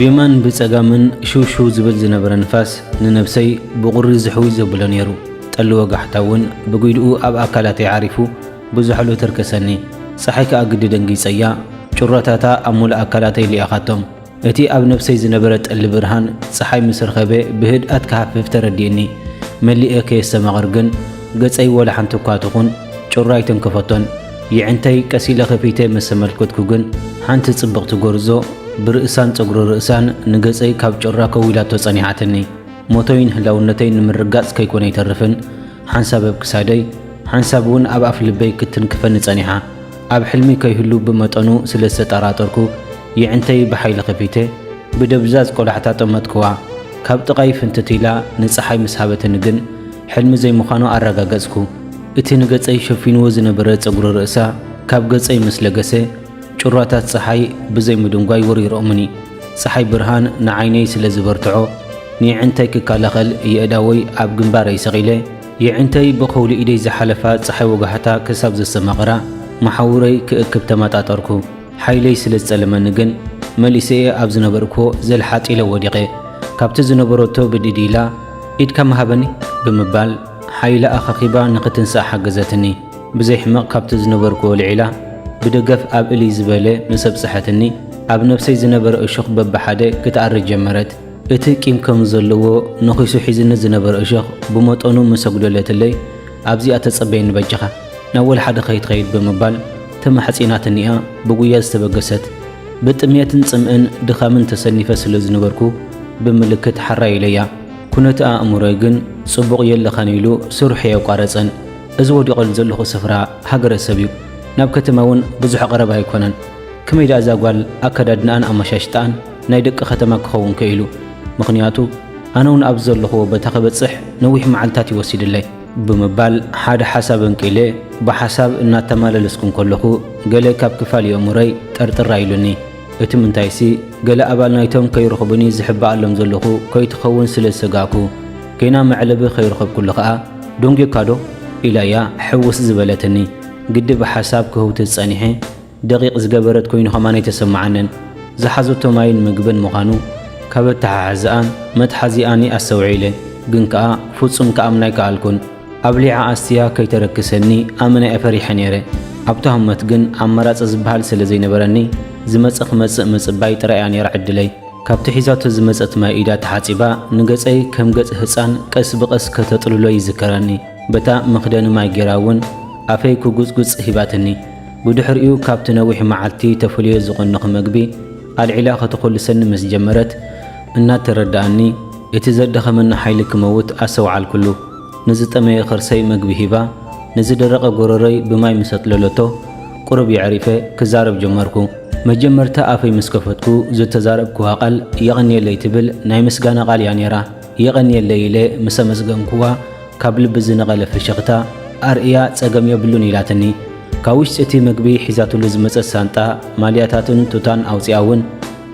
بيمان بصقامن شو زبل زنبر نفاس ننفسي بغري زحوي زبل نيرو تلو وقحتاون بقيدو اب اكلاتي عارفو بزحلو تركسني صحيك اقد دنگي صيا چراتاتا امول اكلاتي لي اخاتم اتي اب نفسي زنبرت البرهان صحي مسرخبه بهد اتكحفف ترديني ملئك يسمغرغن غصي ولا حنتو كاتخون چرايتن كفتون يعنتي كسيله خفيته مسملكتكو گن حنت صبقت غرزو برئسان صغر رئسان نغصي كاب چرا كويلاتو صنيحاتني موتوين هلاونتين مرغاص كيكون يترفن حنسبب كسادي حنسبون اب افلبي كتن كفن صنيحا اب حلمي كيهلو بمطنو سلسه طراطركو يعنتي بحيل خفيته بدبزاز قلحتا طمتكوا كاب تقاي فنتتيلا نصحي مسحبتن گن حلم زي مخانو ارغاغصكو اتي نغصي شفينو زنبره صغر رئسا كاب غصي مسلغسه ጭራታት ፀሐይ በዘይ ምድንጓይ ወሪሮምኒ ፀሐይ ብርሃን ንዓይነይ ስለ ዝበርትዖ ንዕንተይ ክካለኸል የእዳወይ ኣብ ግንባረይ ሰቂለ የዕንተይ በኸውሊ ኢደይ ዝሓለፋ ፀሐይ ወጋሕታ ክሳብ ዘሰማቕራ ማሓውረይ ክእክብ ተማጣጠርኩ ሓይለይ ስለ ዝፀለመኒ ግን መሊሰየ ኣብ ዝነበርኮ ዘልሓጢለ ወዲቐ ካብቲ ዝነበረቶ ብድዲላ ኢድካ መሃበኒ ብምባል ሓይለ ኣኻኺባ ንኽትንሳእ ሓገዘትኒ ብዘይ ሕመቕ ካብቲ ዝነበርኮ ልዒላ بدقف اب الي زباله مسبصحتني اب نفسي زنبر اشخ ببحده كتعرج جمرت اتي قيم كم زلو نخيسو حيزن زنبر اشخ بمطونو مسغدلتلي ابزي اتصبين بجخه ناول حدا خيط خيط بمبال تم حصيناتنيا بغويا استبغست بطميتن صمئن دخامن تسنيفه سلازنبركو بملكت حراي ليا كنت اموري گن صبق يلخانيلو سرح يقارصن ازودي قل زلخو سفرا هاجر سبيو ناب كتماون بزح قرب هيكونن كمي دا زاغوال اكدادنان امشاشتان ناي دق ختما كخون كيلو مخنياتو اناون ابزلخو بتخبصح نوح معلتات يوسيد لي بمبال حاد حسابن كيله بحساب ان تماللسكم كلخو غله كاب كفال يمري طرطر رايلني اتمنتايسي غله ابال نايتم كيرخبني زحب علم زلخو كيتخون سلسغاكو كينا معلب خيرخب كل خا دونغي كادو اليا حوس زبلتني قد بحساب كهوت الصنيحه دقيق زغبرت كوين خمانه تسمعنن زحزوتو ماين مغبن مخانو كبت حزان متحزياني اسوعيله گنكا فصم كامناي قالكون ابليع اسيا كيتركسني امنه افريح نيره ابتهمت گن امراص زبال سلازي نبرني زمصخ مصباي طريان يرعدلي كابت حيزاتو زمصت مايدا تحصيبا نغصي كم غص حصان قس بقس كتطللو يذكرني بتا مخدن ما جراون افي كغصغص هباتني بدحريو كابت نوح معلتي تفليه زقنخ مغبي العلاقه تخل سن مسجمرت ان ترداني يتزدخ من حيلك موت اسوع الكل نزطمي خرسي مغبي هبا نزدرق غورري بماي مسطللتو قرب يعرفه كزارب جمركو مجمرتا افي مسكفتكو زتزاربكو اقل يغني ليتبل ناي مسغانا قال يانيرا يغني ليله مسمسغنكوا كابل بزنقله فشختا ارئيا صقم يبلون يلاتني كاوش اتي مغبي حيزاتو لزمص سانتا مالياتاتن توتان اوصياون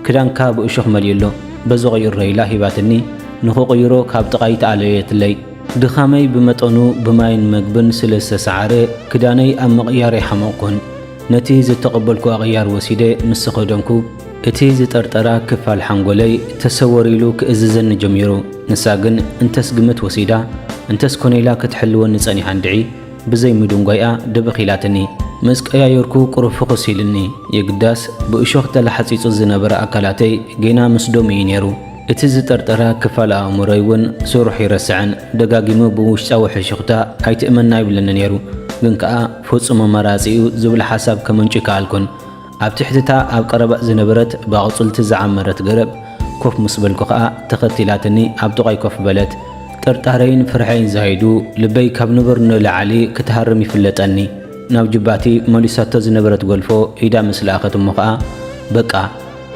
كدانكا باشخ مليلو بزو غير ريلا هباتني نخو غيرو كاب تقايت عليتلي دخامي بمطونو بماين مغبن سلسه سعره كداني ام مقياري حمقون نتي زتقبلكو غيار وسيده مسخدنكو اتي زطرطرا كفال حنغولي تسوريلو كاززن جميرو نساغن انتس قمت وسيدا انتس كونيلا كتحلون نصني عندعي بزي مدونغايا دبخيلاتني مسقيا يركو قرف قسيلني يقداس باشوخ تلحصيصو زنبر اكلاتي جينا مسدوم ينيرو اتز طرطرا كفال اموريون سورح يرسعن دغاغيمو بوشاو حشختا ايتمنا يبلن نيرو گنكا فصم مرازيو زبل حساب كمنچ كالكون اب تحتتا اب قرب زنبرت باقصلت زعمرت غرب كوف مسبلكو تختيلاتني اب دقاي كوف بلت طرطارين فرحين زايدو لبي كاب نبرن لعلي كتهرم يفلطني ناب جباتي موليساتو زنبرت غلفو ايدا مسلاخت مخا بقى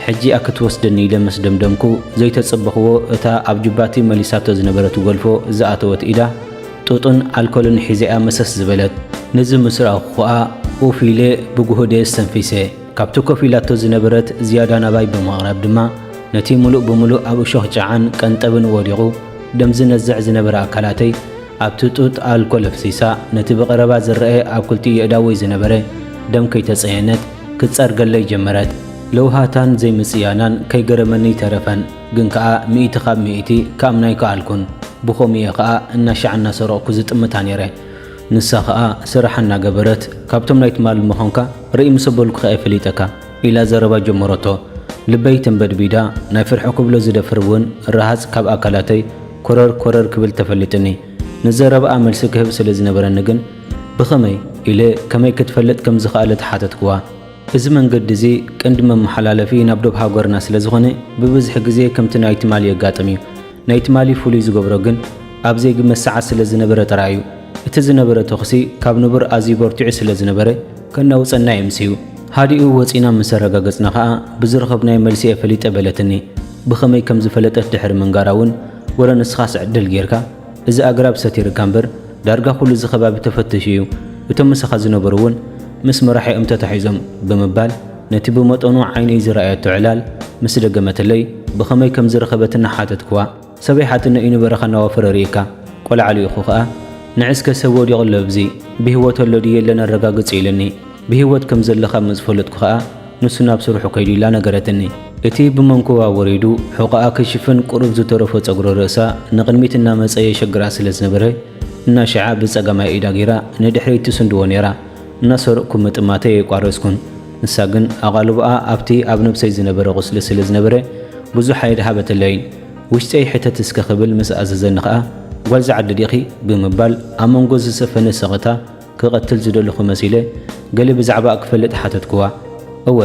حجي اكتوسدني لمسدمدمكو زيتصبخو اتا اب جباتي موليساتو زنبرت غلفو زاتوت ايدا توطن الكولن حزيا مسس زبلت نزم مسرا خوا اوفيله بغهده سنفيسه كابتو كفيلاتو زنبرت زياده نباي بمغرب دما نتي ملؤ بملؤ ابو شوخ جعان قنطبن وديقو دم زنزع زنبر اكلاتي ابتطوت الكول فسيسا نتي بقربا زرئ اب كلتي يداوي زنبره دم كيتصينت كتصرغلي جمرت ለውሃታን ዘይምጽያናን ከይገረመኒ ተረፈን ግን ከኣ ሚእቲ ካብ ሚእቲ ካምናይ ከኣልኩን ብኸምየ ከኣ እናሻዕና ሰረቕኩ ዝጥምታ ነይረ ንሳ ከኣ ስራሕ እናገበረት ካብቶም ናይ ትማል ምኾንካ ርኢ ምሰበልኩ ከ ፈሊጠካ ኢላ ዘረባ ጀመረቶ ልበይ ተንበድቢዳ ናይ ፍርሒ ክብሎ ዝደፍር እውን ረሃፅ ካብ ኣካላተይ ኮረር ክብል ተፈሊጥኒ ንዘረባኣ መልሲ ክህብ ስለ ዝነበረኒ ግን ብኸመይ ኢለ ከመይ ክትፈለጥ ከም ዝኽኣለ ተሓተትክዋ እዚ መንገዲ እዚ ቀንዲ መመሓላለፊ ናብ ዶብ ሃገርና ስለ ዝኾነ ብብዝሒ ግዜ ከምቲ ናይ ትማሊ የጋጥም እዩ ናይ ትማሊ ፍሉይ ዝገብሮ ግን ኣብ ዘይግመት ሰዓት ስለ ዝነበረ ጥራይ እዩ እቲ ዝነበረ ተኽሲ ካብ ንቡር ኣዝዩ በርቲዑ ስለ ዝነበረ ከናውፀና የምስዩ ሃዲኡ ወፂና ምስ ረጋገፅና ከዓ ብዝረኸብናይ መልሲ ፈሊጠ በለትኒ ብኸመይ ከም ዝፈለጠት ድሕሪ ምንጋራ እውን ወረ ንስኻስ ዕድል ጌርካ እዚ ኣግራብ ሰቲርካ እምበር ዳርጋ ኩሉ እዚ ከባቢ ተፈትሽ እዩ እቶም ምሳኻ ዝነበሩ እውን ምስ መራሒኦም ተታሒዞም ብምባል ነቲ ብመጠኑ ዓይነይ ዝረኣየቶ ዕላል ምስ ደገመተለይ ብኸመይ ከም ዝረኸበትና ሓተትክዋ ሰበይ ሓትነ እዩ ንበረኻ ናዋፈረ ርኢካ ቆልዓሊ ኢኹ ከዓ ንዕስከ ሰብ ወዲቑ ኣሎ ብዚ ብህይወት ኣሎ ድየ የለን ኣረጋግፅ ኢለኒ ብህይወት ከም ዘለኻ ምዝፈለጥኩ ከዓ ንሱ ናብ ስርሑ ከይዱ ኢላ ነገረትኒ እቲ ብመንኩባ ወሪዱ ሕቆኣ ከሽፍን ቁሩብ ዝተረፈ ፀጉሪ ርእሳ ንቕድሚት እናመፀ የሸግራ ስለ ዝነበረ እናሸዓ ብፀጋማይ ኢዳ ጌራ ንድሕሪት ትስንድዎ ነይራ እናሰረቕኩ ምጥማተ የቋረስኩን ንሳ ግን ኣቓልብኣ ኣብቲ ኣብ ነብሰይ ዝነበረ ቁስሊ ስለ ዝነበረ ብዙሕ ኣይድሃበተለይን ውሽጠይ ሕተት እስከ ክብል ምስ ኣዘዘኒ ከዓ ጓል ዝዓዲ ዲኺ ብምባል ኣብ መንጎ ዝሰፈነ ሰቕታ ክቐትል ዝደለኹ መሲለ ገለ ብዛዕባ ክፈልጥ ሓተትክዋ እወ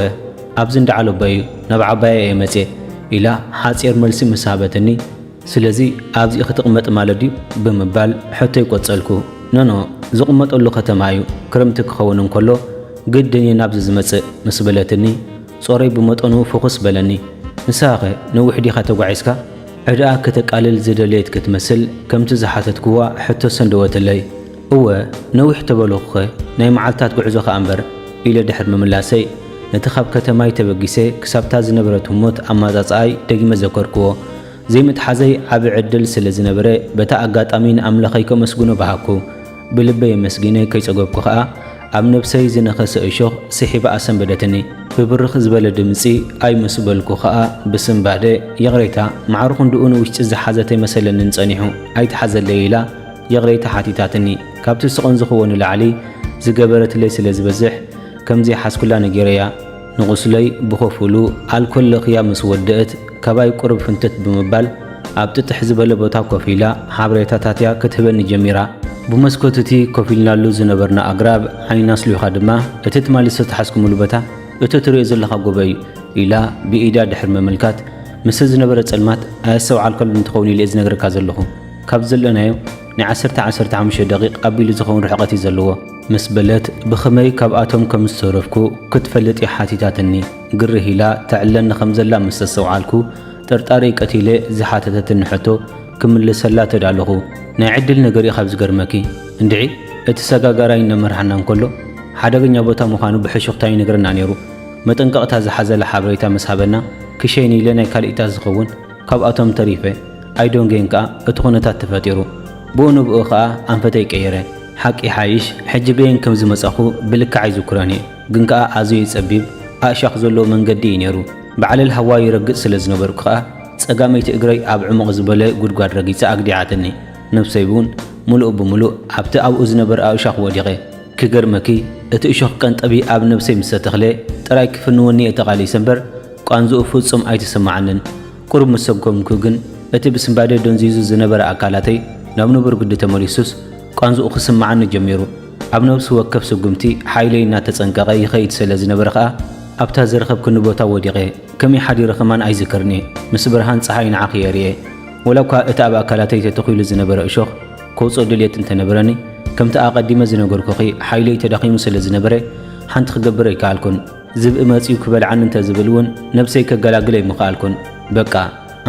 ኣብዚ እንዳዓለባ እዩ ናብ ዓባያ እየ መፄ ኢላ ሓፂር መልሲ ምስ ሃበተኒ ስለዚ ኣብዚ ክትቕመጥ ማለት ድዩ ብምባል ሕቶ ይቆፀልኩ ኖኖ ዝቕመጠሉ ከተማ እዩ ክረምቲ ክኸውን እንከሎ ግድን ናብዚ ዝመፅእ ምስ በለትኒ ጾረይ ብመጠኑ ፍኹስ በለኒ ንሳኸ ነዊሕ ዲኻ ተጓዒዝካ ዕድኣ ከተቃልል ዝደለየት ክትመስል ከምቲ ዝሓተትክዋ ሕቶ ሰንደወተለይ እወ ነዊሕ ተበለኹኸ ናይ መዓልታት ጉዕዞ ኸ እምበር ኢለ ድሕር ምምላሰይ ነቲ ካብ ከተማይ ተበጊሰ ክሳብታ ዝነበረት ህሞት ኣማፃፅኣይ ደጊመ ዘከርክዎ ዘይምትሓዘይ ዓብ ዕድል ስለ ዝነበረ በታ ኣጋጣሚ ንኣምላኸይ ከመስግኖ ባሃኩ ብልበይ የመስጊነ ከይፀገብኩ ከዓ ኣብ ነብሰይ ዝነኸሰ እሾኽ ስሒባ ኣሰንበደትኒ ብብርኽ ዝበለ ድምፂ ኣይመስበልኩ ከዓ ብስምባደ የቕሬታ ማዕርኹ እንድኡ ንውሽጢ ዝሓዘተይ መሰለንን ፀኒሑ ኣይተሓዘለይ ኢላ የቕሬታ ሓቲታትኒ ካብቲ ስቕን ዝኽወኑ ላዕሊ ዝገበረትለይ ስለ ዝበዝሕ ከምዚ ሓስኩላ ነጌረያ ንቑስለይ ብኸፍሉ ኣልኮል ለኽያ ምስ ወድአት ከባይ ቁርብ ፍንተት ብምባል ኣብ ጥጥሕ ዝበለ ቦታ ኮፍ ኢላ ሓበሬታታትያ ክትህበኒ ጀሚራ ብመስኮት እቲ ኮፍ ኢልናሉ ዝነበርና ኣግራብ ዓይና ስሉኻ ድማ እቲ ትማሊ ዝተሓስኩምሉ ቦታ እቲ ትሪኦ ዘለኻ ጎበ እዩ ኢላ ብኢዳ ድሕር መምልካት ምስ ዝነበረ ጸልማት ኣየሰብ ኣልኮል እንትኸውን ኢለ ዝነግረካ ዘለኹ ካብ ዘለናዮ ን15 ደቂቕ ኣቢሉ ዝኸውን ርሕቐት እዩ ዘለዎ ምስ በለት ብኸመይ ካብኣቶም ከም ዝተረፍኩ ክትፈልጥ ሓቲታትኒ ግርህ ኢላ ተዕለኒ ከም ዘላ ምስ ተሰውዓልኩ ጥርጣሪ ቀቲለ ዝሓተተትኒ ሕቶ ክምልሰላ ተዳለኹ ናይ ዕድል ነገር እዩ ካብ ዝገርመኪ እንድዒ እቲ ሰጋጋራይ ነመርሓና እንከሎ ሓደገኛ ቦታ ምዃኑ ብሕሹኽታ ይነግረና ነይሩ መጠንቀቕታ ዝሓዘለ ሓበሬታ ምስ ሃበና ክሸይኒ ኢለ ናይ ካልኢታ ዝኸውን ካብኣቶም ተሪፈ ኣይዶንጌን ከዓ እቲ ኩነታት ተፈጢሩ ብኡ ንብኡ ከዓ ኣንፈተይ ቀየረ ሓቂ ሓይሽ ሕጂ በየን ከም ዝመጻኹ ብልክዕ ኣይዝኩረን እየ ግን ከዓ ኣዝዩ ይጸቢብ ኣእሻኽ ዘለዎ መንገዲ እዩ ነይሩ ባዕለል ሃዋ ይረግፅ ስለ ዝነበርኩ ከዓ ጸጋመይቲ እግረይ ኣብ ዕሙቕ ዝበለ ጉድጓድ ረጊፀ ኣግዲዓትኒ ነብሰይ እውን ሙሉእ ብምሉእ ኣብቲ ኣብኡ ዝነበረ ኣእሻኽ ወዲቐ ክገርመኪ እቲ እሾኽ ቀንጠቢ ኣብ ነብሰይ ምስ ተተኽለ ጥራይ ክፍንወኒ እተቓሊሰ እምበር ቋንዝኡ ፍጹም ኣይትስማዓንን ቁሩብ ምስ ሰጎምኩ ግን እቲ ብስምባደ ደንዚዙ ዝነበረ ኣካላተይ ናብ ንቡር ግዲ ተመሊሱስ ቋንዝኡ ክስማዓኒ ጀሚሩ ኣብ ነብሲ ወከፍ ስጉምቲ ሓይለይ እናተጸንቀቐ ይኸይድ ስለ ዝነበረ ከዓ ኣብታ ዝረኸብክኒ ቦታ ወዲቐ ከመይ ሓዲረ ኸማን ኣይዝክርኒ ምስ ብርሃን ፀሓይ ንዓኺ የርየ ወላ እኳ እቲ ኣብ ኣካላተይ ተተኺሉ ዝነበረ እሾኽ ከውፅኦ ድልየት እንተነበረኒ ከምቲ ኣቐዲመ ዝነገርኩኺ ሓይለይ ተዳኺሙ ስለ ዝነበረ ሓንቲ ክገብር ኣይከኣልኩን ዝብኢ መፂኡ ክበልዓኒ እንተዝብል እውን ነብሰይ ከገላግለ ኣይምኽኣልኩን በቃ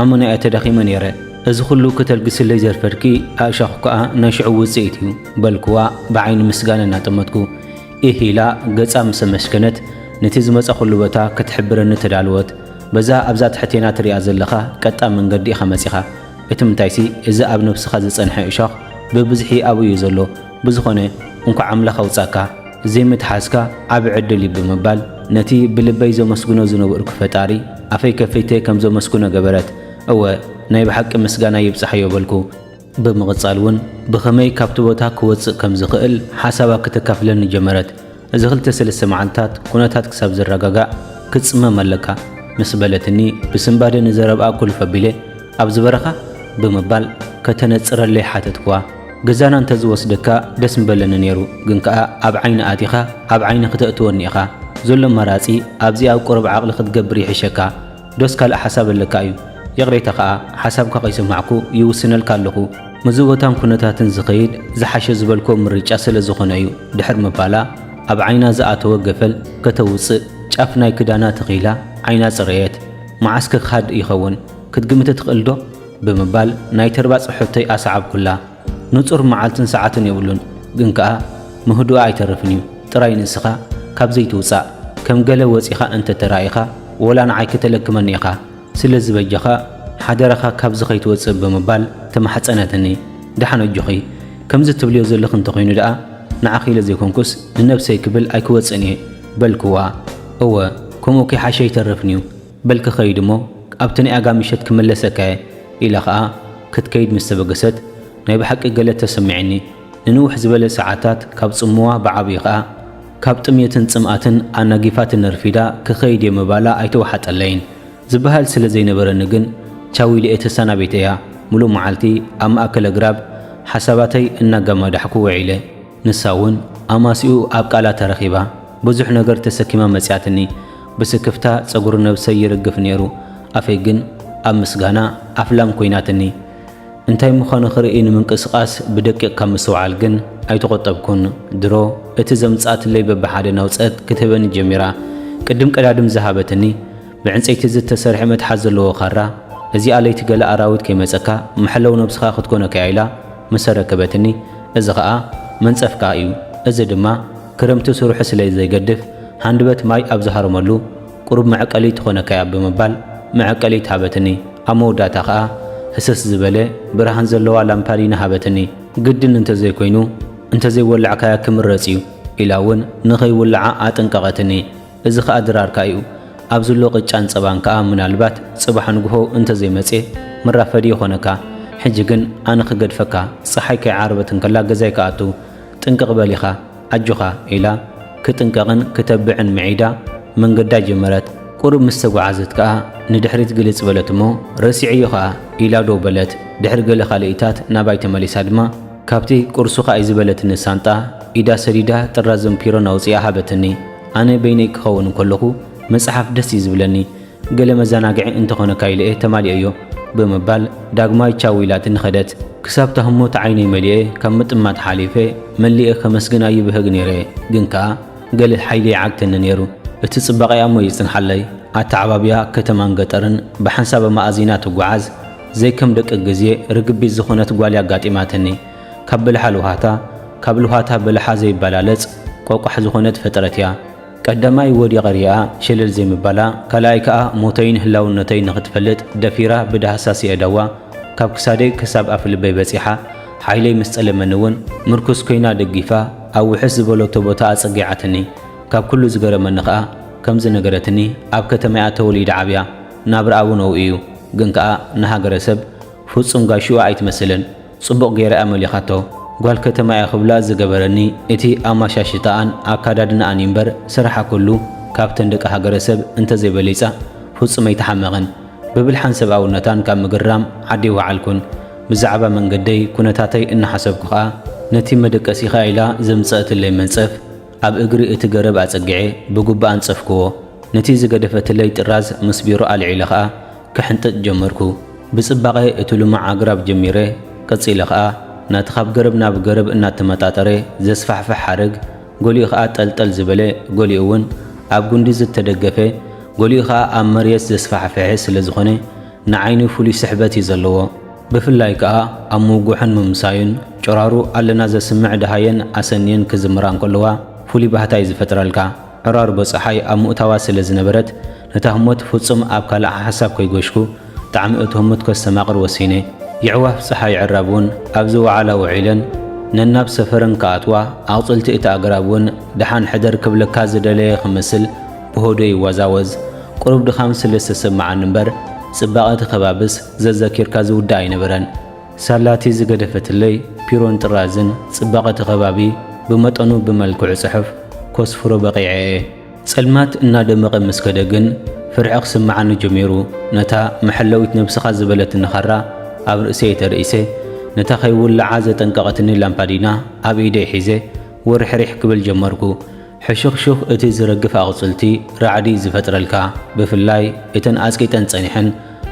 ኣሙና እየ ተዳኺመ ነይረ እዚ ኩሉ ከተልግስለይ ዘርፈድኪ ኣእሻኹ ከዓ ናይ ሽዑ ውፅኢት እዩ በልክዋ ብዓይኒ ምስጋነ እናጠመትኩ ኢህ ኢላ ገጻ ምስ መሽከነት ነቲ ዝመፀ ኩሉ ቦታ ክትሕብረኒ ተዳልወት በዛ ኣብዛ ትሕቴና ትሪኣ ዘለኻ ቀጣ መንገዲ ኢኻ መፂኻ እቲ ምንታይሲ እዚ ኣብ ነብስኻ ዝጸንሐ እሾኽ ብብዝሒ ኣብኡ እዩ ዘሎ ብዝኾነ እንኳ ኣምላኽ ኣውፃእካ ዘይምትሓዝካ ዓብ ዕድል እዩ ብምባል نتي بلبي زو مسكونو زنبر كفتاري أفي كفيتي كم زو مسكونو جبرت أو ناي بحق مسجانا يبصح يبلكو بمغصالون بخمي كابتوتا كوص كم زقل حسابا كتكفلن جمرت إذا قلت سلسة معلتات كونتات كسب زرقاقا كتصمم ملكا مسبلتني بسنباد نزرب أكل فبيله أبز برخة بمبال كتنصر اللي حاتتكوا جزانا انت زوسدكا دسم بلن نيرو جنكا أب عين آتيخا أب عين ختأتونيخا زل مراسي أبزي أو قرب عقل خدقبري حشكا دوسكا الحساب اللكايو يغريتخا حسابك قيس معكو يوسن الكالخو مزوتام كنتاتن زقيد زحش زبلكو مريج أسل زخنايو دحر مبالا أب عينا زآتو وقفل كتوص شافناي كدانا تغيلا عينا صريت معسك خاد يخون كتقمت تقلدو بمبال ناي ترباص حتي أصعب كلها نصر معالتن ساعتن يقولون جنكا مهدو عيترفنيو تراي نسخا كاب زيتوصا كم قال وصيخا أنت ترايخا ولا نعي كتلك منيخا سلز بجخا حدرخا كاب زخيت وصب بمبال تمحصنتني دحن الجخي كم زتبليو زلخن تخينو دا نعخي لزيكونكس النفس يكبل ايكوصني بلكوا هو كمو كي حشي ترفنيو بلك خيدمو ابتني اقامشت كملسك الى خا كتكيد مستبقست ناي بحق قالت تسمعني نوح زبل ساعات كاب صموا بعبيقا كاب طميتن صماتن انغيفات نرفيدا كخيد يمبالا ايتوحت اللين زبهال سلازي نبرن ግን ቻዊ ለእተሳና ቤተያ ሙሉ መዓልቲ አም አከለ ግራብ ሐሳባተይ እናገማዳሕኩ ወዒለ ንሳውን አማሲኡ አብ ቃላ ተረኺባ ብዙሕ ነገር ተሰኪማ መጽያትኒ በስክፍታ ጸጉር ነብሰይ ይርግፍ ነይሩ አፈይ ግን አብ ምስጋና አፍላም ኮይናትኒ እንታይ ምዃኑ ኽርኢን ምንቅስቃስ ብደቂቕ ካብ ምስውዓል ግን ኣይተቆጠብኩን ድሮ እቲ ዘምጻት ለይ በብሓደ ናውፀት ክትበን ጀሚራ ቅድም ቀዳድም ዝሃበትኒ بعንፀይቲ ዝተሰርሐ መትሓዝ ዘለዎ ኻራ እዚ ኣለይቲ ገለ ኣራዊት ከይመፀካ መሕለው ነብስኻ ክትኮነ ከይላ መሰረከበትኒ እዚ ኸኣ መንፀፍካ እዩ እዚ ድማ ክረምቲ ስሩሕ ስለይ ዘይገድፍ ሃንድበት ማይ ኣብ ዝሃርመሉ ቁሩብ መዕቀሊ ትኾነከያ ብምባል መዕቀሊ ሃበትኒ ኣብ መወዳእታ ኸኣ ህስስ ዝበለ ብርሃን ዘለዋ ላምፓዲና ሃበትኒ ግድን እንተዘይኮይኑ እንተዘይወላዕካያ ክምረፅ እዩ ኢላ እውን ንኸይውላዓ ኣጠንቀቐትኒ እዚ ኸኣ ድራርካ እዩ أبزلو قجان صبان كا منالبات صباح نغو انت زي مصي مرافدي يخونكا حجيغن انا خغد فكا صحيك عربتن كلا غزاي كاتو طنقق باليخا اجوخا الى كطنققن كتبعن معيدا منغدا جمرت قرب مستغعزت كا ندحريت غلص بلتمو رسيعيخا الى دو بلت دحر غل خاليتات ناباي تمليسا دما كابتي قرسوخا ايزبلت نسانتا ايدا سريدا ترازم بيرو نوصيا هابتني انا بينك خون كلخو مصحف دس يزبلني قال مزاناقع انت هنا كايله تماليو بمبال داغماي تشاويلاتن خدت كسبتهم عيني مليه كم مطمات حليفه مليه كمسغنا يبهغ نيره جنكا قال حيلي عقتن نيرو اتصبقيا مو يصنحلي اتعبابيا كتمان قطرن بحساب مازينات غعاز زي كم دق غزي رغبي زخونت غاليا غاطيماتني كبلوهاتا بلحا زي بلالص قوقح زخونت فطرتيا قدماي ودي غريا شلل زي مبالا كلايكا موتين هلاونتين نختفلت دفيرا بدحساسي ادوا كاب كسادي كساب افل بيبصيحا حيلي مسطلمنون مركز كينا دغيفا او حزب بلوتو بوتا اصقيعتني كاب كل زغرمنخا كمز نغرتني اب كتميا توليد عبيا نابراو نو ايو غنكا نهاغرسب فصم غاشو ايت مسلن صبق غير امليخاتو قال كتما يخبلا زغبرني اتي اماشاشتان اكادادنا انيمبر سرحا كله كابتن دق هاغرسب انت زي بليصا فصم يتحمقن ببلحان سباونتان كام مغرام عدي وعلكن بزعبا منغدي كنتاتي ان حسبكا نتي مدقسي خايلا زمصات لي منصف اب اغري اتغرب اصقعي بغبا انصفكو نتي زغدفت لي طراز مسبيرو العيلخا كحنطت جمركو بصباقي اتلمع اغراب جميره قصيلخا ناتخاب غرب ناب غرب انات متاطري زسفحفح حرق غولي خا طلطل زبله غولي اون اب غندي زتدغفه غولي خا ام مريس زسفحفح سلازخونه نعينو فولي سحبتي زلو بفلاي كا اموغحن ممساين چرارو علنا زسمع دهاين اسنين كزمران كلوا فولي بهتاي زفترالكا عرار بصحاي اموتاوا سلازنبرت نتهمت فصم اب كلا حساب كيغشكو تعمئتهم كسماقر وسينه يعوه صحاي عرابون أبزو على وعيلن نناب سفرن كاتوا أوصلت إتا أقرابون دحان حدر كبل كاز دلي خمسل ብሆዶ ይወዛወዝ ቁሩብ ድኻም ስለ ዝተሰምዓን እምበር ጽባቐ ከባብስ ዘዘኪርካ ዝውዳ ኣይነበረን ሳላቲ ዝገደፈትለይ ፒሮን ጥራዝን ጽባቐ ከባቢ ብመጠኑ ብመልክዕ ጽሑፍ ኮስፍሮ በቂዐ ጸልማት እናደመቐ መስከደ ግን ፍርዕ ክስምዓኒ ጀሚሩ ነታ መሐለዊት ነብስኻ ዝበለት ንኸራ ኣብ ርእሰይ ተርእሰ ነታ ኸይውልዓ ዘጠንቀቐትኒ ላምፓዲና ኣብ ኢደይ ሒዘ ወርሕሪሕ ክብል ጀመርኩ ሕሹኽሹኽ እቲ ዝረግፍ ኣቕጽልቲ ራዕዲ ዝፈጥረልካ ብፍላይ እተን ኣጽቂጠን ጸኒሐን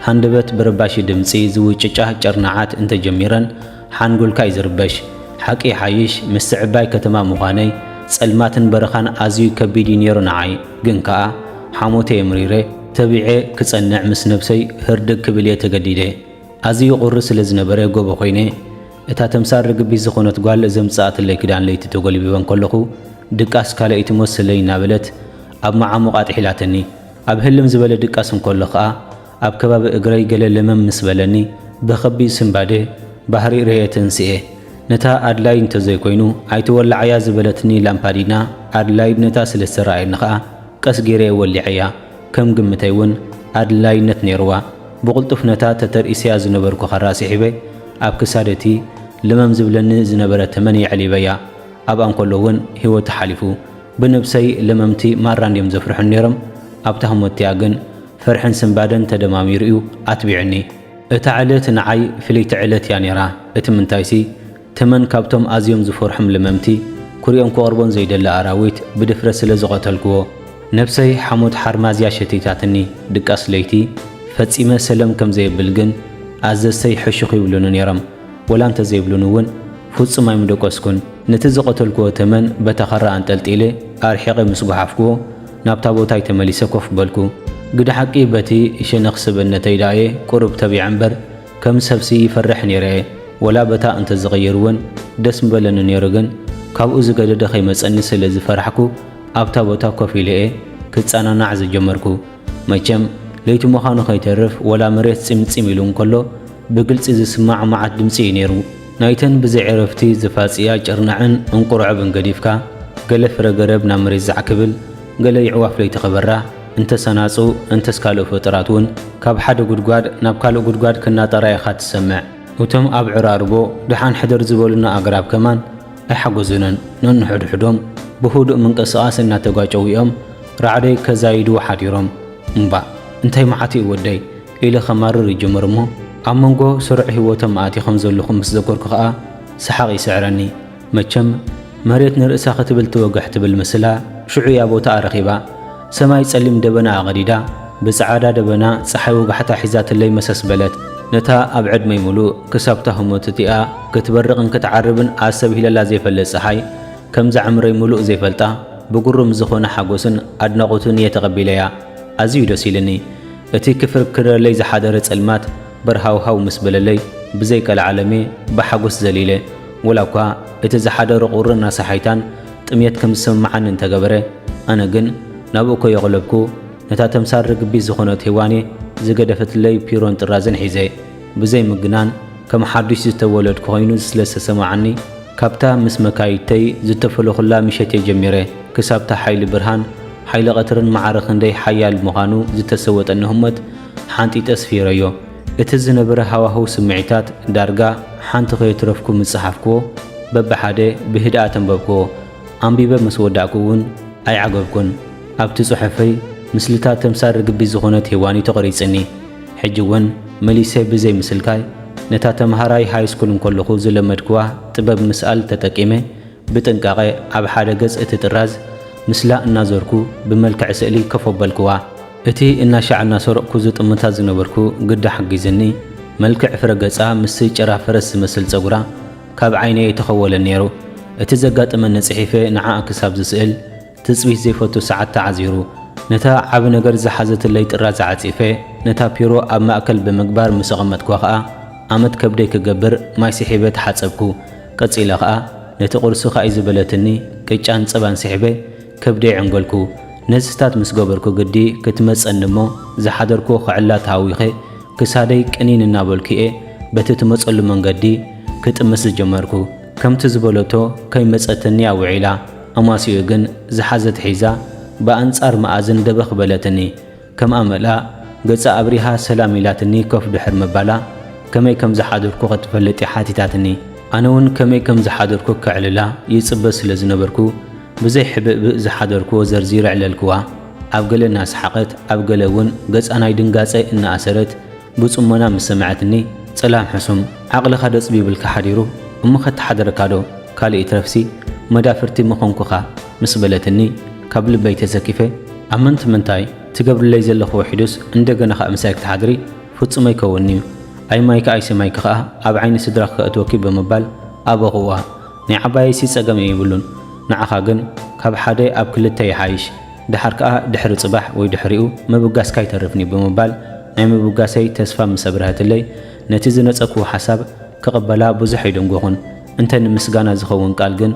ሃንደበት ብረባሺ ድምፂ ዝውጭጫህ ጨርናዓት እንተጀሚረን ሓንጎልካ ይዝርበሽ ሓቂ ሓይሽ ምስ ዕባይ ከተማ ምዃነይ ጸልማትን በረኻን ኣዝዩ ከቢድ ነይሩ ንዓይ ግን ከኣ ሓሞተ የምሪረ ተቢዐ ክጸንዕ ምስ ነብሰይ ህርድግ ክብል እየ ተገዲደ ኣዝዩ ቁሪ ስለ ዝነበረ ጎቦ ኮይነ እታ ተምሳር ርግቢ ዝኾነት ጓል ዘምጽኣትለይ ክዳን ለይቲ ተጐልቢበን ከለኹ ድቃስ ካልአይቲ መስለይ እናበለት ኣብ መዓሙቕ ኣጥሒላተኒ ኣብ ህልም ዝበለ ድቃስ እንከሎ ኸኣ ኣብ ከባቢ እግረይ ገለ ለመም ምስ በለኒ ብኸቢድ ስምባደ ባህሪ ርየትን ስኤ ነታ ኣድላይ እንተዘይኮይኑ ኣይትወላዓያ ዝበለትኒ ላምፓዲና ኣድላይነታ ስለ ዝተረኣየኒ ኸኣ ቀስ ገይረ ወሊዐያ ከም ግምተይ እውን ኣድላይነት ነይርዋ ብቕልጡፍ ነታ ተተርእስያ ዝነበርኩ ኸራ ስሒበ ኣብ ክሳደቲ ልመም ዝብለኒ ዝነበረ ተመን የዕሊበያ ኣብኣ እንከሎ እውን ህይወት ሓሊፉ ብነብሰይ ለመምቲ ማራን እዮም ዘፍርሑን ነይሮም ኣብታ ህሞትያ ግን ፈርሕን ስምባደን ተደማሚሩ እዩ ኣትቢዕኒ እታ ዕለት ንዓይ ፍለይቲ ዕለት እያ ነይራ እቲ ምንታይሲ ተመን ካብቶም ኣዝዮም ዝፈርሖም ልመምቲ ኩሪኦም ክቐርቦን ዘይደለ ኣራዊት ብድፍረት ስለ ዝቐተልክዎ ነብሰይ ሓሞት ሓርማዝያ ሸቲታትኒ ድቃስ ለይቲ ፈጺመ ሰለም ከም ዘይብል ግን ኣዘዝተይ ሕሹኽ ይብሉኒ ነይሮም ወላ እንተዘይብሉን እውን ፍጹም ኣይምደቆስኩን ነቲ ዝቐተልክዎ ተመን በተኸራ አንጠልጢለ ኣርሒቐ ምስ ጓሓፍክዎ ናብታ ቦታይ ተመሊሰ ኮፍ በልኩ ግድሓቂ በቲ ሸነኽ ስብነተይ ዳየ ቁሩብ ተቢዕ እምበር ከም ሰብሲ ይፈርሕ ነይረ ወላ በታ እንተዝቐይርውን ደስ ምበለኒ ነይሩ ግን ካብኡ ዝገደደ ኸይመጸኒ ስለ ዝፈርሕኩ ኣብታ ቦታ ኮፍ ኢለየ ክጻናናዕ ዝጀመርኩ መቸም ለይቲ ምዃኑ ኸይተርፍ ወላ መሬት ፂምፂም ኢሉ እንከሎ ብግልፂ ዝስማዕ መዓት ድምፂ እዩ ነይሩ ናይተን ብዘይ ዕረፍቲ ዝፋጽያ ጭርናዕን እንቁርዕብን ገዲፍካ ገለ ፍረገረብ ናብ መሬት ዝዓክብል ገለ ይዕዋፍ ለይቲ ኸበራ እንተሰናጹ እንተስካልእ ፍጥራት እውን ካብ ሓደ ጉድጓድ ናብ ካልእ ጉድጓድ ክናጠራይኻ ትሰምዕ እቶም ኣብ ዕራርቦ ድሓን ሕድር ዝበሉና ኣግራብ ከማን ኣይሓጐዙንን ነንሕድሕዶም ብሁዱእ ምንቅስቓስ እናተጓጨው እዮም ራዕደይ ከዛይዱ ሓዲሮም እምባ እንታይ መዓት እዩ ወደይ ኢለ ኸማርር ይጅምር እሞ ኣብ መንጎ ስሩዕ ህይወቶም ኣቲኾም ዘለኹ ምስ ዘኰርኩ ኸኣ ሰሓቕ ይስዕረኒ መቸም መሬት ንርእሳ ክትብል ትወግሕ ትብል ምስላ ሽዑ ያ ቦታ ረኺባ ሰማይ ጸሊም ደበና ኣቐዲዳ ብጻዕዳ ደበና ፀሓይ ወጋሕታ ሒዛትለይ መሰስ በለት ነታ ኣብ ዕድመይ ሙሉእ ክሳብታ ህሞት እቲኣ ክትበርቕን ክትዓርብን ኣሰብ ሂለላ ዘይፈለጥ ፀሓይ ከም ዘዕምረይ ሙሉእ ዘይፈልጣ ብጉሩም ዝኾነ ሓጎስን ኣድናቖትን እየ ተቐቢለያ ኣዝዩ ደስ ኢልኒ እቲ ክፍርክረለይ ዝሓደረ ጸልማት በርሃውሃው ምስ በለለይ ብዘይ ከለዓለሜ ብሓጎስ ዘሊለ ወላ እኳ እቲ ዝሓደረ ቁርን ናሰሓይታን ጥምየት ከም ዝሰምዓን እንተገበረ ኣነ ግን ናብኡ ኮ የቕለብኩ ነታ ተምሳር ርግቢ ዝኾነት ሄዋኔ ዝገደፈትለይ ፒሮን ጥራዝን ሒዘ ብዘይ ምግናን ከም ሓዱሽ ዝተወለድኩ ኮይኑ ስለ ዝተሰማዓኒ ካብታ ምስ መካይድተይ ዝተፈለኹላ ምሸቴ ጀሚረ ክሳብታ ሓይሊ ብርሃን ሓይሊ ቀትርን ማዕረ ክንደይ ሓያል ምዃኑ ዝተሰወጠኒ ህሞት ሓንጢጠ ስፊረዮ እቲ ዝነበረ ሃዋህው ስምዒታት ዳርጋ ሓንቲ ኸየትረፍኩ ምጽሓፍክዎ በብሓደ ብህድኣ ተንበብክዎ ኣንቢበ ምስ ወዳእኩ እውን ኣይዓገብኩን ኣብቲ ጽሑፈይ ምስልታት ተምሳር ርግቢ ዝኾነት ሄዋኒ ተቐሪጽኒ ሕጂ እውን መሊሰ ብዘይ ምስልካይ ነታ ተምሃራይ ሃይስኩል እንከለኹ ዝለመድክዋ ጥበብ ምስኣል ተጠቂመ ብጥንቃቐ ኣብ ሓደ ገጽ እቲ ጥራዝ ምስላ እናዞርኩ ብመልክዕ ስእሊ ከፈበልክዋ እቲ እናሻዕ እናሰርቕኩ ዝጥምታ ዝነበርኩ ግዳ ሓጊዝኒ መልክዕ ፍረ ገጻ ምስ ጭራ ፈረስ ዝመስል ጸጉራ ካብ ዓይነየ ተኸወለ ነይሩ እቲ ዘጋጥመኒ ጽሒፈ ንዓኣ ክሳብ ዝስእል ትጽቢት ዘይፈቱ ሰዓት ተዓዚሩ ነታ ዓብ ነገር ዝሓዘትለይ ጥራዝ ዓጺፈ ነታ ፒሮ ኣብ ማእከል ብምግባር ምስ ቐመጥኳ ኸኣ ኣመት ከብደይ ክገብር ማይ ስሒበ ተሓጸብኩ ቀጺለ ኸኣ ነቲ ቁርሲ ኸኣይ ዝበለትኒ ቅጫን ጸባን ስሒበ ከብደይ ዕንገልኩ ነዝስታት ምስ ገበርኩ ግዲ ክትመጸኒ እሞ ዝሓደርክዎ ኽዕላ ተሃዊኸ ክሳደይ ቅኒን እናበልኩ እየ በቲ ትመጸሉ መንገዲ ክጥምስ ዝጀመርኩ ከምቲ ዝበለቶ ከይመጸትኒ ኣውዒላ ኣማሲኡ ግን ዝሓዘት ሒዛ بأنصار مأزن دبخ بلتني كم أملا قص أبريها سلام إلاتني كف دحر مبالا كمي كم زحادركو غتفلتي حاتتاتني أنا ون كمي كم زحادركو كعللا يصبس لزنبركو بزي حبب زحادركو زرزير عللكوا أبقل الناس حقت أبقل ون قص أنا يدنقاسي إن أسرت بصمنا مسمعتني سلام حسم عقل خدص بيبل كحديرو أمخت حدر كادو كالي ترفسي مدافرتي مخونكوخا مسبلتني قبل بيت زكيفه أمنت منتاي تقبل لي زلخو حدوس عندنا خا مساك تحضري فصم يكونني أي مايك أي سمايك خا أب عين سدرخ أتوكي بمبال أبغوا نعباي سي صقم يبلون نعخاغن كاب حدا أب كلتي حايش دحركا دحر صباح وي دحريو مبغاس كاي ترفني بمبال نعم مبغاسي تسفى مسبرهات لي نتي زنصكو حساب كقبلا بزح يدنغون انت مسغانا زخون قال جن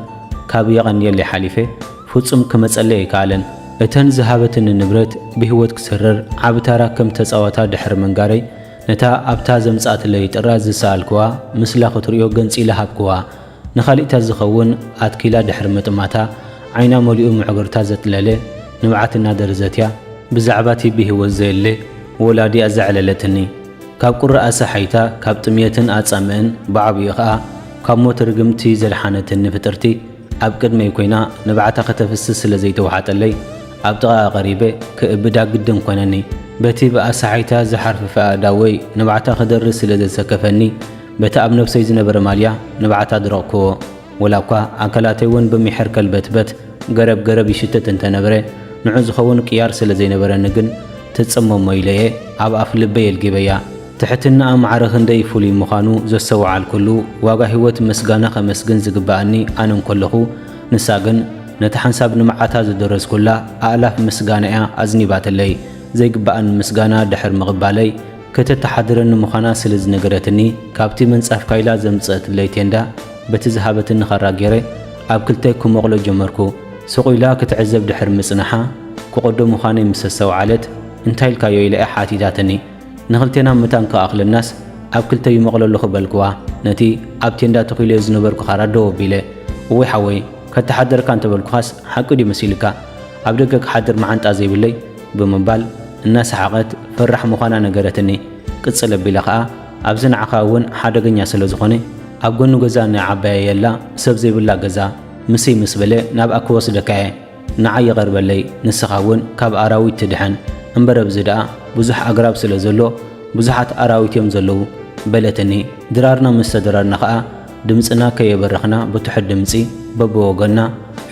كاب يقن يلي حليفه فصم كمصلي كالن اتن ذهبتن النبرت بهوت كسرر عبتارا كم تصاوتا دحر منغاري نتا ابتا زمصات لي طراز سالكوا مسلا خطريو غنصي لهابكوا نخاليتا زخون اتكيلا دحر مطماتا عينا موليو معغرتا زتلله نبعتنا درزتيا بزعباتي بهوت زيله ولادي ازعللتني كاب قرأ سحيتا كاب طميتن اصامن بعبيخا كاب موتر رغمتي زلحانتن فطرتي اب قدمي كوينا نبعتا ختفس سلازيتوحاتلي اب طقا قريبه كابدا قدم كونني بتي باسحيتا زحرف فاداوي نبعتا خدر سلازسكفني بتا اب نفسي زنبر ماليا نبعتا درقكو ولاكا اكلاتي ون بمحر كلبتبت قرب يشتت انت نبره نعوز خون قيار سلازي نبره نغن تتصمم ميليه اب افلبي الجبيا تحتنا معرخ اندي فولي مخانو زسوا على كله واغا هيوت مسغانا خمسغن زغباني انن كلخو نساغن نتحنساب نمعاتا زدرس كلا الاف مسغانا ازني باتلي زي غبان مسغانا دحر مغبالي كتتحضرن مخانا سلز نغرتني كابتي منصف كايلا زمصت ليتندا بتزهابتن خراغيره اب كلتي كمغلو جمركو سقيلا كتعذب دحر مصنحا كقدو مخاني مسسوا علت انتايل كايو الى حاتيتاتني نخلتنا متان كاخل الناس اب كلتي مقلل خبلكوا نتي ابتندا تخيل زنبركو خرادو بيله وي حوي كتحضر كانت بالكاس حق دي مسيلكا ابدك حضر معنتا زي بلي بمبال الناس حقت فرح مخانا نغرتني قصل بيلخا ابزن عخاون حدغنيا سلازخوني اب غنو غزانا عبايا يلا سب زي بلا غزا مسي مسبله ناب اكوس دكاي نعي غربلي نسخاون كاب اراوي تدحن انبرب زدا بزح اغراب سلازلو بزحات اراويتيم زلو بلتني درارنا مستدرارنا خا دمصنا كيبرخنا بتحد دمصي ببوغنا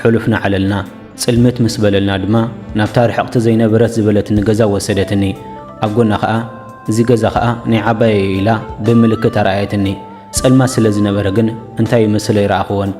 حلفنا عللنا صلمت مسبللنا دما نابتار حقت زينه برت زبلت نغزا وسدتني ابغنا خا زي غزا خا ني عباي الى بملكت رايتني صلما سلازي نبرغن انتي مسلي راخون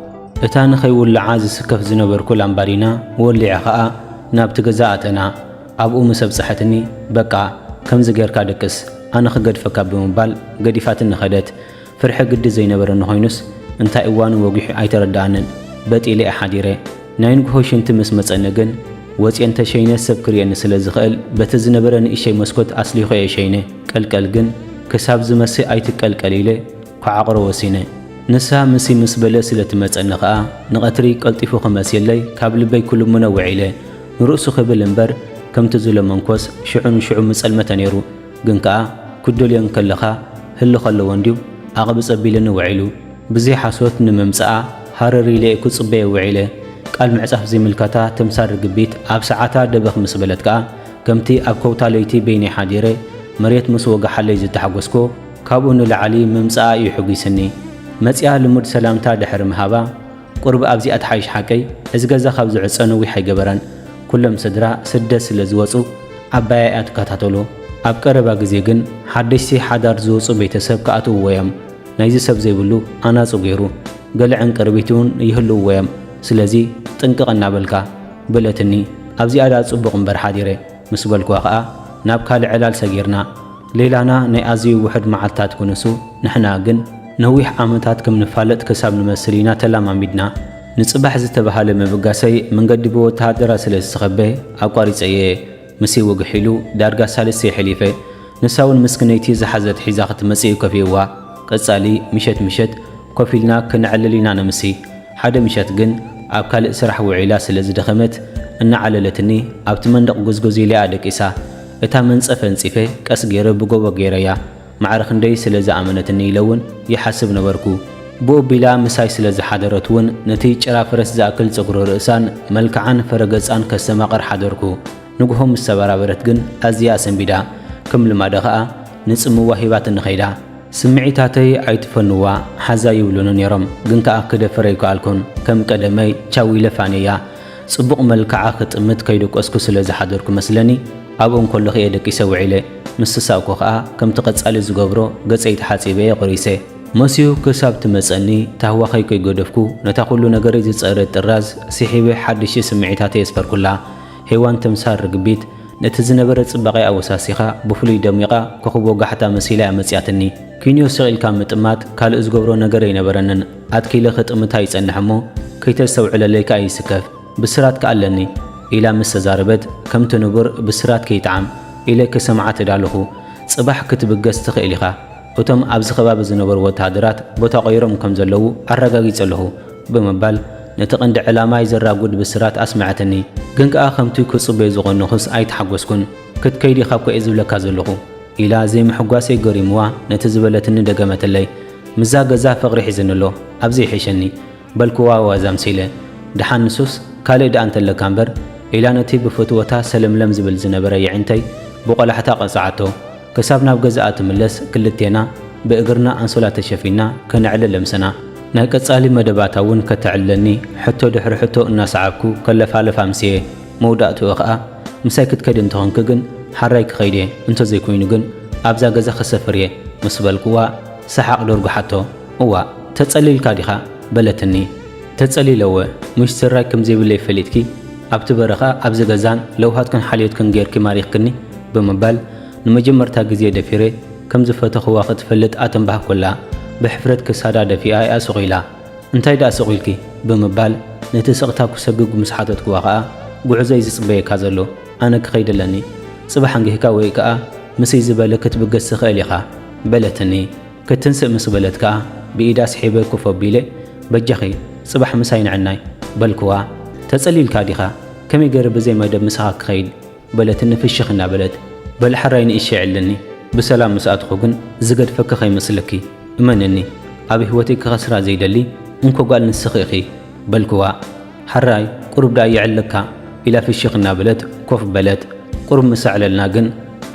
اتان خيول عاز سكف زنبر كل امبارينا ولي خا نابت غزاتنا ابو مسبصحتني بقى كم زغيركا دكس انا خقد فكا بمبال قديفاتن خدت فرح قد زينبر نهينس انت ايوان وغي ايتردانن بطيلي احاديره ناين غوشنت مسمصنغن وصي انت شينه سبكرين سلازخل بتزنبرن ايشي مسكوت اصلي خو يشينه قلقلغن كساب زمسي ايتقلقليله كعقرو وسينه نسا مسي مسبله سلتمصنخا نقتري قلطيفو خمسيلي كابل بي كل منوعيله رؤسو خبل انبر كم تزول منكوس شعو مسلمه نيرو غنكا كدولين كلخا هل خلو ونديو اغب صبيلن وعيلو بزي حسوت نممصا حرري لي كصبي وعيله قال معصف زي ملكتا تمسار غبيت اب ساعتا دبخ مسبلتكا كمتي اب كوتا ليتي بيني حديره مريت مسوغ حلي زتحغسكو كابون العلي ممصا يحغيسني مصيا لمد سلامتا دحر مهابا قرب ابزي اتحيش حقي ازغزا خبز عصنو وحي جبران كلهم سدرا سدس لزوصو عبايات كاتاتولو اب قربا غزي گن حدشي حدار زوصو بيتسب كاتو ويم نايزي سب زيبلو انا صغيرو قلعن قربيتون يهلو ويم سلازي طنققنا بلكا بلتني ابزي ادا صبق امبر حاديره مسبلكو خا ناب كال علال سغيرنا ليلانا ناي ازي وحد معلتات كنسو نحنا گن نويح عامتات كم نفالت كساب نمسلينا تلاماميدنا نصبح زتبهاله مبغاسي منقد بو تهادرا سلسخبه اقاريصيه مسي وغحيلو دارغا سالسي حليفه نساون مسكنيتي زحزت حيزاخت مسي كفيوا قصالي مشت كفيلنا كنعللينا نمسي حدا مشت گن اب كال اسرح وعيلا سلز دخمت እናዓለለትኒ ኣብቲ መንደቕ ጉዝጉዝ ኢላ ደቂሳ እታ መንጸፈ እንጺፈ ቀስ ገይረ ብጎቦ ገይረያ ማዕረ ክንደይ ስለ ዝኣመነትኒ ኢለውን ይሓስብ ነበርኩ ብኦቢላ ምሳይ ስለ ዝሓደረትውን ነቲ ጭራ ፈረስ ዝኣክል ፀጉሪ ርእሳን መልክዓን ፈረገጻን ከሰማቐር ሓደርኩ ንጉሆም ምስ ተበራበረት ግን ኣዝያ ሰንቢዳ ከም ልማደ ኸኣ ንጽምዋ ሂባት እንኸይዳ ስምዒታተይ ኣይትፈንዋ ሓዛ ይብሉን ነይሮም ግን ከኣ ክደፈረ ይከኣልኩን ከም ቀደመይ ቻው ኢለፋንያ ጽቡቕ መልክዓ ክጥምት ከይደቆስኩ ስለ ዝሓደርኩ መስለኒ ኣብኦም ከለኹ እየ ደቂሰ ውዒለ ምስ ተሳእኩ ኸኣ ከምቲ ቐጻሊ ዝገብሮ ገጸይ ተሓጺበ ቆሪሰ መሲሁ ክሳብ ትመጸኒ ታህዋኸይ ከይገደፍኩ ነታ ኩሉ ነገረይ ዝጸረት ጥራዝ ሲሒበ ሓድሽ ስምዒታተይ የስፈርኩላ ሄዋን ተምሳር ርግቢት ነቲ ዝነበረ ጽባቐይ ኣወሳሲኻ ብፍሉይ ደሚቓ ከኽቦ ጋሕታ መሲላ መጽያትኒ ኪንዮ ስቒልካ ምጥማት ካልእ ዝገብሮ ነገር ኣይነበረንን ኣትኪለ ኽጥምታ ይጸንሕ እሞ ከይተስተውዕለለይካ ይስከፍ ብስራት ከኣለኒ ኢላ ምስ ተዛረበት ከምቲ ንቡር ብስራት ከይጠዓም ኢለ ክሰምዓ ትዳለኹ ጽባሕ ክትብገስ ትኽእል ኢኻ እቶም ኣብዚ ከባቢ ዝነበሩ ወታደራት ቦታ ቀይሮም ከም ዘለዉ ኣረጋጊጸለኹ ብምባል ነቲ ቀንዲ ዕላማይ ዘራጉድ ብስራት ኣስመዐተኒ ግን ከኣ ከምቲ ክጽበይ ዝኾንኹስ ኣይተሓጐስኩን ክትከይዲ ካብ ኮየ ዝብለካ ዘለኹ ኢላ ዘይምሕጓሰይ ገሪምዋ ነቲ ዝበለትኒ ደገመተለይ ምዛ ገዛ ፍቕሪ ሒዝንሎ ኣብዚ ይሒሸኒ በልክዋ ዋዛምሲለ ድሓን ንሱስ ካልእ ደኣ እንተለካ እምበር ኢላ ነቲ ብፍትወታ ሰለምለም ዝብል ዝነበረ ይዕንተይ ብቆላሕታ ቐጽዓቶ ክሳብ ናብ ገዛኣ ትምለስ ክልቴና ብእግርና ኣንሶላ ተሸፊና ከነዕለ ለምሰና ናይ ቀጻሊ መደባታ እውን ከተዕለኒ ሕቶ ድሕሪ ሕቶ እናሰዓብኩ ከለፋለፋ ምስየ መውዳእትኡ ኸኣ ምሳይ ክትከይድ እንተኾንክ ግን ሓራይ ክኸይድ እየ እንተዘይኮይኑ ግን ኣብዛ ገዛ ክሰፍር እየ ምስ በልክዋ ሰሓቕ ደርጉ ሓቶ እዋ ተጸሊልካ ዲኻ በለትኒ ተጸሊለወ ምሽ ስራይ ከም ዘይብለይ ፈሊጥኪ ኣብቲ በረኻ ኣብዚ ገዛን ለውሃትክን ሓልዮትክን ጌርኪ ማሪኽክኒ ብምባል ንመጀመርታ ግዜ ደፊረ ከም ዝፈተኽዋ ክትፈልጥ ኣተንባህ ኮላ ብሕፍረት ክሳዳ ደፊኣ ኣስቑ ኢላ እንታይ ደኣ ስቑ ኢልኪ ብምባል ነቲ ስቕታ ክሰግግ ምስ ሓተትክዋ ኸኣ ጉዕዞይ ዝጽበየካ ዘሎ ኣነ ክኸይደለኒ ጽባሕ አንጊህካ ወይ ከኣ ምስይ ዝበለ ክትብገስ ትኽእል ኢኻ በለትኒ ክትንስእ ምስ በለት ከኣ ብኢዳ ስሒበ ኮፍ ኣቢለ በጃኺ ጽባሕ ምሳይ ንዕናይ በልክዋ ተጸሊልካ ዲኻ ከመይ ገይረ ብዘይ መደብ ምስኻ ክኸይድ በለትኒ ፍሽኽ እናበለት በልሕራይ ንእሸ ይዕልኒ ብሰላም ምስኣትኹ ግን ዝገድፈካ ኸይመስለኪ እመነኒ ኣብ ህይወተይ ክኸስራ ዘይደሊ እንኮ ጓል ንስኺ ኢኺ በልክዋ ሓራይ ቁሩብ ዳ ይዕለካ ኢላ ፍሽኽ እናበለት ኮፍ በለት ቁሩብ ምሳዕለልና ግን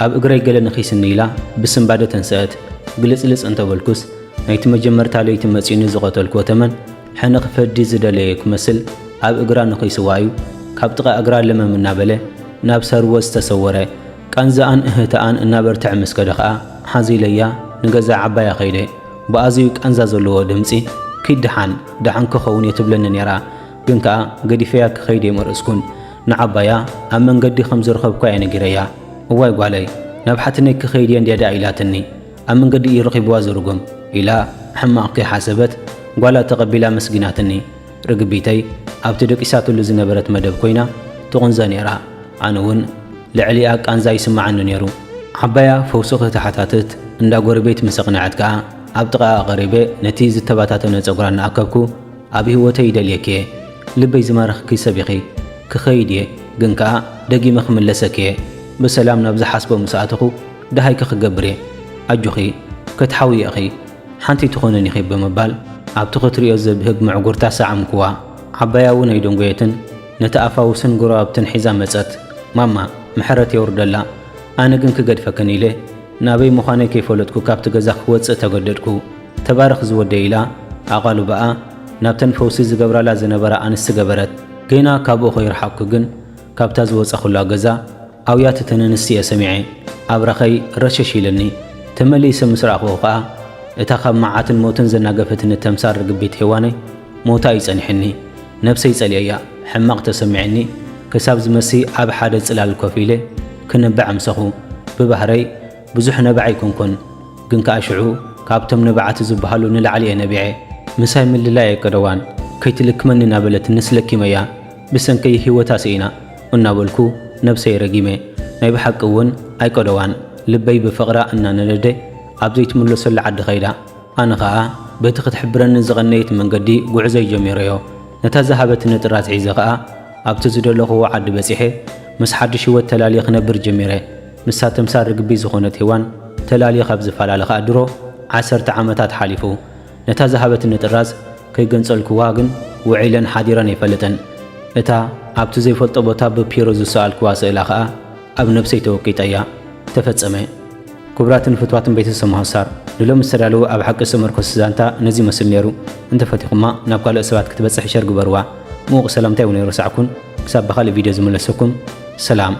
ኣብ እግረይ ገለ ንኺስኒ ኢላ ብስምባደ ተንስአት ግልጽልጽ እንተበልኩስ ናይቲ መጀመርታ ለይቲ መጺኑ ዝቐተልክዎ ተመን ሕነ ክፈዲ ዝደለየ ክመስል ኣብ እግራ ንኺስዋዩ ካብ ጥቓ እግራ ለመም እናበለ ናብ ሰርዎ ዝተሰወረ ቃንዛኣን እህተኣን እናበርትዕ ምስ ከደ ኸኣ ሓዚለያ ንገዛ ዓባያ ኸይደ ብኣዝዩ ቃንዛ ዘለዎ ድምፂ ኪድሓን ድሓን ክኸውን የትብለኒ ነይራ ግን ከኣ ገዲፈያ ክኸይደ የመርእስኩን ንዓባያ ኣብ መንገዲ ከም ዝረኸብኳ የነጊረያ እዋይ ጓለይ ናብ ሓትነይ ክኸይድ እየ እንድያ ኢላትኒ ኣብ መንገዲ ይረኺብዋ ዝርጉም ኢላ ሕማቕ ከይሓሰበት ጓላ ተቐቢላ መስጊናትኒ ርግቢተይ ኣብቲ ደቂሳትሉ ዝነበረት መደብ ኮይና ትቑንዘ ነይራ ኣነ እውን ልዕሊኣ ቃንዛ ይስማዓኒ ነይሩ ዓባያ ፈውሱ ክትሓታትት እንዳ ጎረቤት ምስ ኣቕንዐት ከኣ ኣብ ጥቓ ቀሪበ ነቲ ዝተባታተነ ፀጉራ እናኣከብኩ ኣብ ህይወተይ ይደልየክ እየ ልበይ ዝማረኽኪ ሰብ ኢኺ ክኸይድ እየ ግን ከኣ ደጊመ ክምለሰክ እየ ብሰላም ናብ ዝሓስቦ ምስኣትኹ ድሃይክ ክገብር እየ ኣጁኺ ክትሓዊ ኢኺ ሓንቲ ትኾነን ኢኺ ብምባል ኣብቲ ክትሪኦ ዘብህግ ምዕጉርታ ሰዓምክዋ ዓባያ እውን ኣይደንጎየትን ነቲ ኣፋውስን ጉራብትን ሒዛ መጸት ማማ ምሕረት የውርደላ ኣነ ግን ክገድፈክን ኢለ ናበይ ምዃነይ ከይፈለጥኩ ካብቲ ገዛ ክወፅእ ተገደድኩ ተባረኽ ዝወደ ኢላ ኣቓሉ በኣ ናብተን ፈውሲ ዝገብራላ ዝነበራ ኣንስቲ ገበረት ገና ካብኡ ኸይረሓኩ ግን ካብታ ዝወፀኹላ ገዛ ኣውያት እተን ኣንስቲ እየ ሰሚዐ ኣብ ረኸይ ረሸሽ ኢለኒ ተመሊሰ ምስ ረኣኽቦ ኸኣ እታ ካብ መዓትን ሞትን ዘናገፈትኒ ተምሳር ርግቢት ሄዋነይ ሞታ ይጸኒሕኒ ነብሰይ ጸልየያ ሕማቕ ተሰሚዐኒ ክሳብ ዝመሲ ኣብ ሓደ ጽላል ኮፍ ኢለ ክነብዕ ኣምሰኹ ብባህረይ ብዙሕ ነብዕ ኣይኮንኩን ግን ከኣ ሽዑ ካብቶም ነብዓት ዝበሃሉ ንላዕሊ እየ ነቢዐ ምሳይ ምልላይ ኣይቀደዋን ከይትልክመኒ እናበለት ንስለኪመያ ብሰንከይ ህይወታ ስኢና እናበልኩ ነብሰይ ረጊመ ናይ ብሓቂ እውን ኣይቀደዋን ልበይ ብፍቕራ እናነደደ ኣብ ዘይትምለሰሉ ዓዲ ኸይዳ ኣነ ኸኣ በቲ ክትሕብረኒ ዝቐነየት መንገዲ ጉዕዘይ ጀሚረዮ ነታ ዝሃበትኒ ጥራት ሒዘ ኸኣ ኣብቲ ዝደለኹዎ ዓዲ በፂሐ ምስ ሓድሽ ህይወት ተላልየ ክነብር ጀሚረ ንሳ ተምሳር ርግቢ ዝኾነት ሄዋን ተላልየ ካብ ዝፈላለ ከዓ ድሮ 10 ዓመታት ሓሊፉ ነታ ዝሃበትኒ ጥራዝ ከይገንጸልክዋ ግን ውዒለን ሓዲረን ኣይፈልጥን እታ ኣብቲ ዘይፈልጦ ቦታ ብፒሮ ዝሰኣልክዋ ስእላ ከዓ ኣብ ነብሰይ ተወቂጠያ ተፈጸመ ክቡራትን ፍትዋትን ቤተሰብ ማህሳር ንሎም ዝተዳለዉ ኣብ ሓቂ ዝተመርኮስ ዛንታ ነዚ መስል ነይሩ እንተፈቲኹማ ናብ ካልኦት ሰባት ክትበጽሕ ሸር ግበርዋ ምዉቕ ሰላምታ ይውን ይረሳዕኩን ክሳብ በኻልእ ቪድዮ ዝመለሰኩም ሰላም